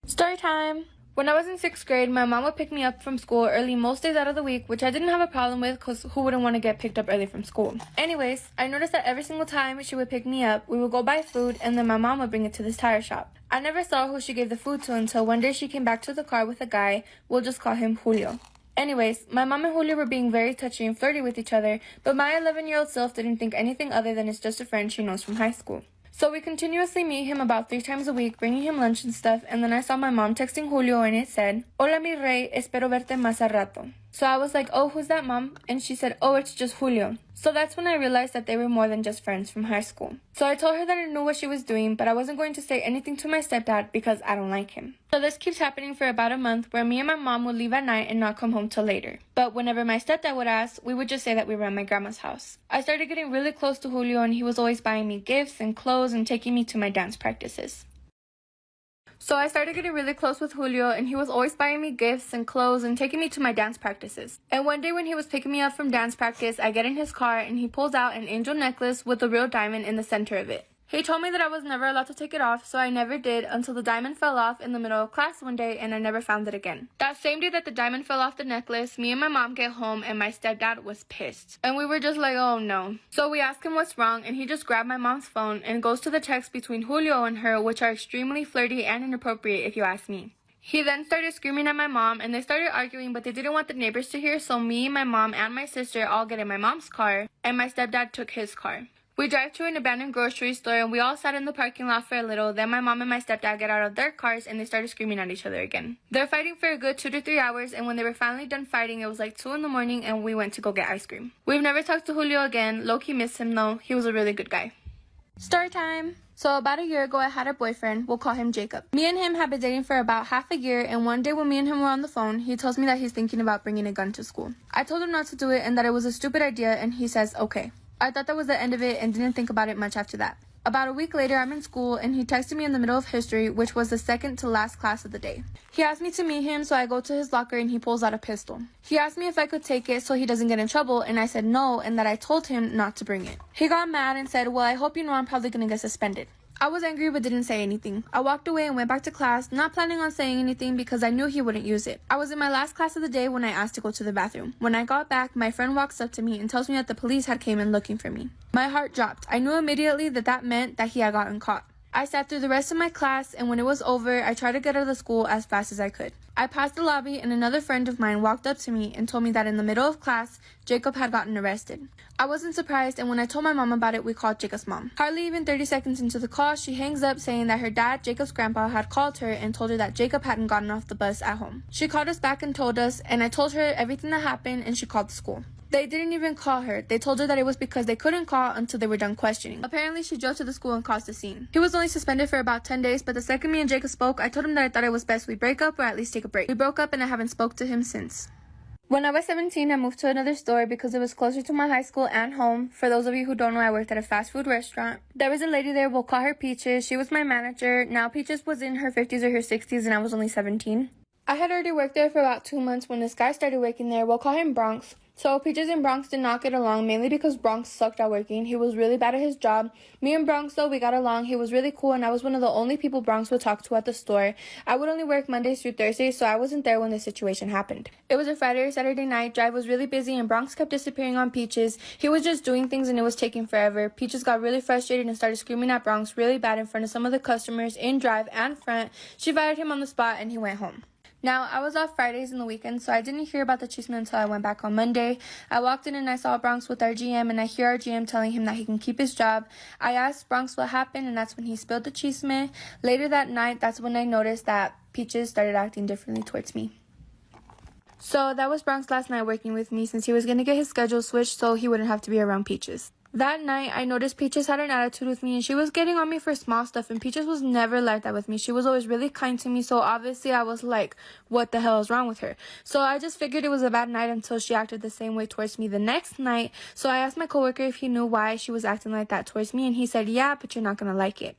Story time! When I was in 6th grade, my mom would pick me up from school early most days out of the week, which I didn't have a problem with because who wouldn't want to get picked up early from school? Anyways, I noticed that every single time she would pick me up, we would go buy food and then my mom would bring it to this tire shop. I never saw who she gave the food to until one day she came back to the car with a guy, we'll just call him Julio. Anyways, my mom and Julio were being very touchy and flirty with each other, but my 11-year-old self didn't think anything other than it's just a friend she knows from high school. So we continuously meet him about 3 times a week, bringing him lunch and stuff, and then I saw my mom texting Julio and it said, "Hola mi rey, espero verte más a rato." So I was like, "Oh, who's that, mom?" And she said, "Oh, it's just Julio." So that's when I realized that they were more than just friends from high school. So I told her that I knew what she was doing, but I wasn't going to say anything to my stepdad because I don't like him. So this keeps happening for about a month where me and my mom would leave at night and not come home till later. But whenever my stepdad would ask, we would just say that we were at my grandma's house. I started getting really close to Julio and he was always buying me gifts and clothes and taking me to my dance practices. So I started getting really close with Julio and he was always buying me gifts and clothes and taking me to my dance practices. And one day when he was picking me up from dance practice, I get in his car and he pulls out an angel necklace with a real diamond in the center of it. He told me that I was never allowed to take it off, so I never did until the diamond fell off in the middle of class one day and I never found it again. That same day that the diamond fell off the necklace, me and my mom get home and my stepdad was pissed. And we were just like, oh no. So we asked him what's wrong and he just grabbed my mom's phone and goes to the texts between Julio and her, which are extremely flirty and inappropriate if you ask me. He then started screaming at my mom and they started arguing, but they didn't want the neighbors to hear, so me, my mom, and my sister all get in my mom's car and my stepdad took his car. We drive to an abandoned grocery store and we all sat in the parking lot for a little. Then my mom and my stepdad get out of their cars and they started screaming at each other again. They're fighting for a good 2 to 3 hours, and when they were finally done fighting, it was like 2 in the morning and we went to go get ice cream. We've never talked to Julio again. Low-key miss him though. He was a really good guy. Story time! So about a year ago, I had a boyfriend. We'll call him Jacob. Me and him have been dating for about half a year, and one day when me and him were on the phone, he tells me that he's thinking about bringing a gun to school. I told him not to do it and that it was a stupid idea, and he says okay. I thought that was the end of it and didn't think about it much after that. About a week later, I'm in school and he texted me in the middle of history, which was the second to last class of the day. He asked me to meet him, so I go to his locker and he pulls out a pistol. He asked me if I could take it so he doesn't get in trouble, and I said no and that I told him not to bring it. He got mad and said, "Well, I hope you know I'm probably gonna get suspended." I was angry but didn't say anything. I walked away and went back to class, not planning on saying anything because I knew he wouldn't use it. I was in my last class of the day when I asked to go to the bathroom. When I got back, my friend walks up to me and tells me that the police had came in looking for me. My heart dropped. I knew immediately that that meant that he had gotten caught. I sat through the rest of my class, and when it was over, I tried to get out of the school as fast as I could. I passed the lobby, and another friend of mine walked up to me and told me that in the middle of class, Jacob had gotten arrested. I wasn't surprised, and when I told my mom about it, we called Jacob's mom. Hardly even 30 seconds into the call, she hangs up saying that her dad, Jacob's grandpa, had called her and told her that Jacob hadn't gotten off the bus at home. She called us back and told us, and I told her everything that happened, and she called the school. They didn't even call her. They told her that it was because they couldn't call until they were done questioning. Apparently, she drove to the school and caused a scene. He was only suspended for about 10 days, but the second me and Jacob spoke, I told him that I thought it was best we break up or at least take a break. We broke up and I haven't spoke to him since. When I was 17, I moved to another store because it was closer to my high school and home. For those of you who don't know, I worked at a fast food restaurant. There was a lady there, we'll call her Peaches. She was my manager. Now Peaches was in her 50s or her 60s and I was only 17. I had already worked there for about 2 months when this guy started working there. We'll call him Bronx. So Peaches and Bronx did not get along, mainly because Bronx sucked at working. He was really bad at his job. Me and Bronx, though, we got along. He was really cool, and I was one of the only people Bronx would talk to at the store. I would only work Mondays through Thursdays, so I wasn't there when the situation happened. It was a Friday or Saturday night. Drive was really busy, and Bronx kept disappearing on Peaches. He was just doing things, and it was taking forever. Peaches got really frustrated and started screaming at Bronx really bad in front of some of the customers in Drive and front. She fired him on the spot, and he went home. Now, I was off Fridays and the weekends, so I didn't hear about the chisme until I went back on Monday. I walked in and I saw Bronx with our GM, and I hear our GM telling him that he can keep his job. I asked Bronx what happened, and that's when he spilled the chisme. Later that night, that's when I noticed that Peaches started acting differently towards me. So that was Bronx last night working with me since he was going to get his schedule switched so he wouldn't have to be around Peaches. That night, I noticed Peaches had an attitude with me and she was getting on me for small stuff, and Peaches was never like that with me. She was always really kind to me, so obviously I was like, what the hell is wrong with her? So I just figured it was a bad night until she acted the same way towards me the next night. So I asked my coworker if he knew why she was acting like that towards me, and he said, yeah, but you're not gonna like it.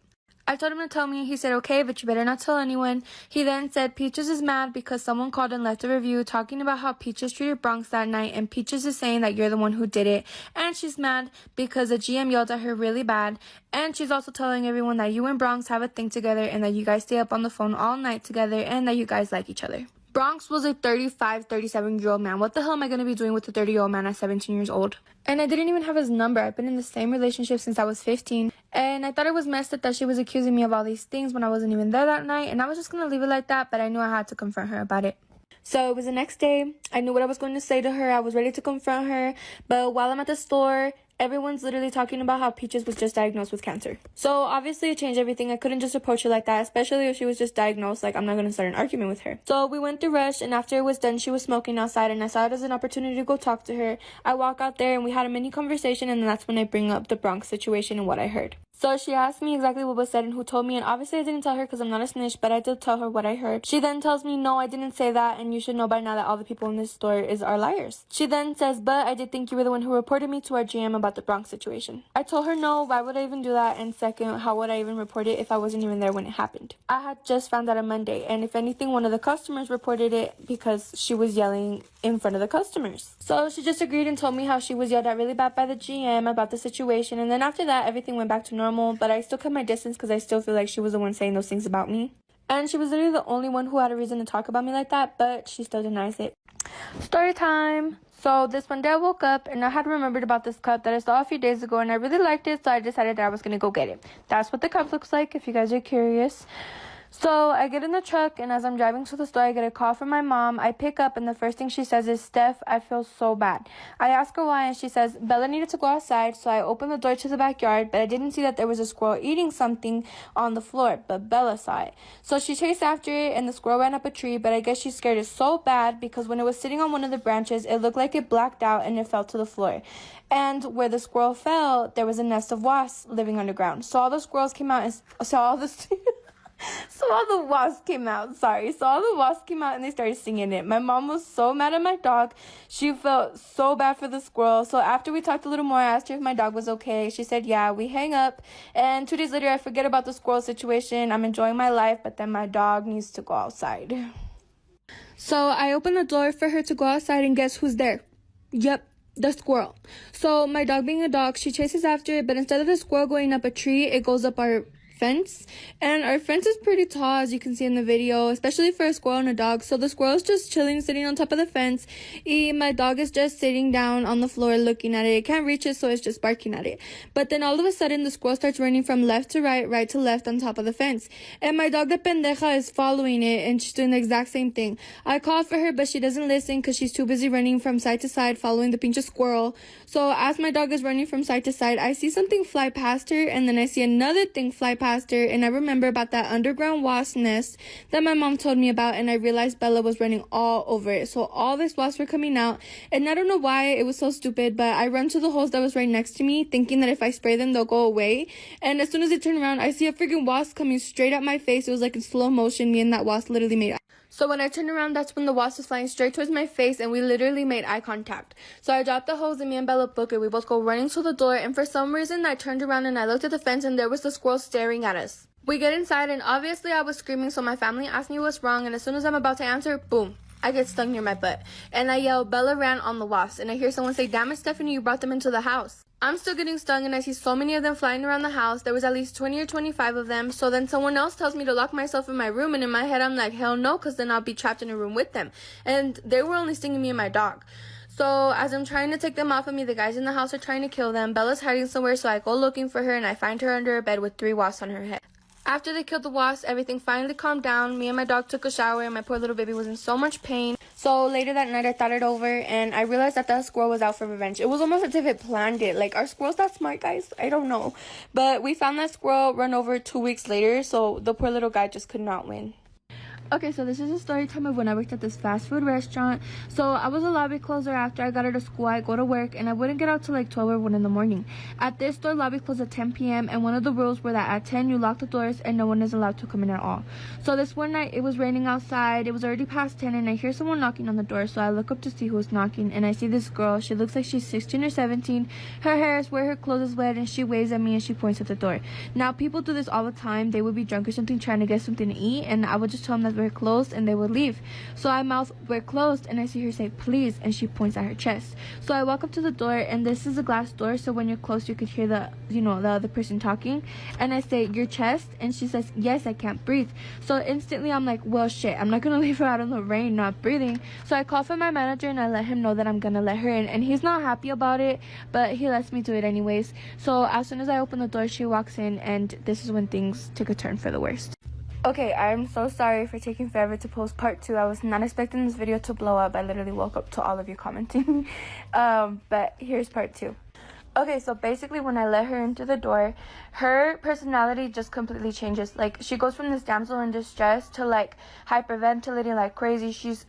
I told him to tell me. He said, okay, but you better not tell anyone. He then said Peaches is mad because someone called and left a review talking about how Peaches treated Bronx that night, and Peaches is saying that you're the one who did it. And she's mad because the GM yelled at her really bad. And she's also telling everyone that you and Bronx have a thing together and that you guys stay up on the phone all night together and that you guys like each other. Bronx was a 35, 37-year-old man. What the hell am I going to be doing with a 30-year-old man at 17 years old? And I didn't even have his number. I've been in the same relationship since I was 15. And I thought it was messed up that she was accusing me of all these things when I wasn't even there that night. And I was just going to leave it like that, but I knew I had to confront her about it. So it was the next day. I knew what I was going to say to her. I was ready to confront her. But while I'm at the store, everyone's literally talking about how Peaches was just diagnosed with cancer. So obviously it changed everything. I couldn't just approach her like that, especially if she was just diagnosed. Like, I'm not going to start an argument with her. So we went through Rush, and after it was done, she was smoking outside, and I saw it as an opportunity to go talk to her. I walk out there, and we had a mini conversation, and then that's when I bring up the Bronx situation and what I heard. So she asked me exactly what was said and who told me, and obviously I didn't tell her because I'm not a snitch, but I did tell her what I heard. She then tells me, no, I didn't say that, and you should know by now that all the people in this store are liars. She then says, but I did think you were the one who reported me to our GM about the Bronx situation. I told her no, why would I even do that, and second, how would I even report it if I wasn't even there when it happened? I had just found out on Monday, and if anything, one of the customers reported it because she was yelling in front of the customers. So she just agreed and told me how she was yelled at really bad by the GM about the situation, and then after that, everything went back to normal, but I still kept my distance because I still feel like she was the one saying those things about me. And she was literally the only one who had a reason to talk about me like that, but she still denies it. Story time. So this one day I woke up and I had remembered about this cup that I saw a few days ago and I really liked it, so I decided that I was going to go get it. That's what the cup looks like if you guys are curious. So I get in the truck, and as I'm driving to the store, I get a call from my mom. I pick up, and the first thing she says is, Steph, I feel so bad. I ask her why, and she says, Bella needed to go outside, so I opened the door to the backyard, but I didn't see that there was a squirrel eating something on the floor, but Bella saw it. So she chased after it, and the squirrel ran up a tree, but I guess she scared it so bad because when it was sitting on one of the branches, it looked like it blacked out, and it fell to the floor. And where the squirrel fell, there was a nest of wasps living underground. So all the squirrels came out and saw all the... So all the wasps came out, and they started singing it. My mom was so mad at my dog. She felt so bad for the squirrel. So after we talked a little more, I asked her if my dog was okay. She said, yeah. We hang up, and 2 days later, I forget about the squirrel situation. I'm enjoying my life, but then my dog needs to go outside. So I opened the door for her to go outside, and guess who's there? Yep. The squirrel. So my dog being a dog, she chases after it, but instead of the squirrel going up a tree, it goes up our fence, and our fence is pretty tall, as you can see in the video, especially for a squirrel and a dog. So the squirrel is just chilling, sitting on top of the fence, and my dog is just sitting down on the floor looking at it. It can't reach it, so it's just barking at it. But then all of a sudden, the squirrel starts running from left to right, right to left on top of the fence, and my dog, the pendeja, is following it, and she's doing the exact same thing. I call for her, but she doesn't listen because she's too busy running from side to side following the pinche squirrel. So as my dog is running from side to side, I see something fly past her, and then I see another thing fly past her, and I remember about that underground wasp nest that my mom told me about, and I realized Bella was running all over it. So all these wasps were coming out, and I don't know why, it was so stupid, but I run to the hose that was right next to me, thinking that if I spray them, they'll go away. And as soon as I turn around, I see a freaking wasp coming straight at my face. It was like in slow motion. Me and that wasp literally made eye. So when I turned around, that's when the wasp was flying straight towards my face, and we literally made eye contact. So I dropped the hose, and me and Bella book it. We both go running to the door, and for some reason, I turned around and I looked at the fence, and there was the squirrel staring at us. We get inside, and obviously I was screaming, so my family asked me what's wrong, and as soon as I'm about to answer, boom, I get stung near my butt. And I yell, Bella ran on the wasps, and I hear someone say, damn it, Stephanie, you brought them into the house. I'm still getting stung, and I see so many of them flying around the house. There was at least 20 or 25 of them. So then someone else tells me to lock myself in my room, and in my head I'm like, hell no, because then I'll be trapped in a room with them. And they were only stinging me and my dog. So as I'm trying to take them off of me, the guys in the house are trying to kill them. Bella's hiding somewhere, so I go looking for her, and I find her under a bed with 3 wasps on her head. After they killed the wasps, everything finally calmed down. Me and my dog took a shower, and my poor little baby was in so much pain. So later that night, I thought it over, and I realized that that squirrel was out for revenge. It was almost as if it planned it. Like, are squirrels that smart, guys? I don't know. But we found that squirrel run over 2 weeks later, so the poor little guy just could not win. Okay, so this is a story time of when I worked at this fast food restaurant. So I was a lobby closer after I got out of school. I go to work and I wouldn't get out till like 12 or 1 in the morning. At this store, lobby closed at 10 p.m. and one of the rules were that at 10 you lock the doors and no one is allowed to come in at all. So this one night it was raining outside. It was already past 10 and I hear someone knocking on the door. So I look up to see who's knocking and I see this girl. She looks like she's 16 or 17. Her hair is where her clothes is wet and she waves at me and she points at the door. Now people do this all the time. They would be drunk or something trying to get something to eat and I would just tell them that we're closed and they would leave. So I mouth, "We're closed," and I see her say, "Please," and she points at her chest. So I walk up to the door and this is a glass door, so when you're close you could hear the other person talking, and I say, "Your chest?" and she says, "Yes, I can't breathe." So instantly I'm like, well shit, I'm not gonna leave her out in the rain not breathing. So I call for my manager and I let him know that I'm gonna let her in, and he's not happy about it, but he lets me do it anyways. So as soon as I open the door, she walks in, and this is when things took a turn for the worst. Okay, I'm so sorry for taking forever to post part 2. I was not expecting this video to blow up. I literally woke up to all of you commenting. But here's part 2. Okay, so basically when I let her into the door, her personality just completely changes. Like, she goes from this damsel in distress to like hyperventilating like crazy. She's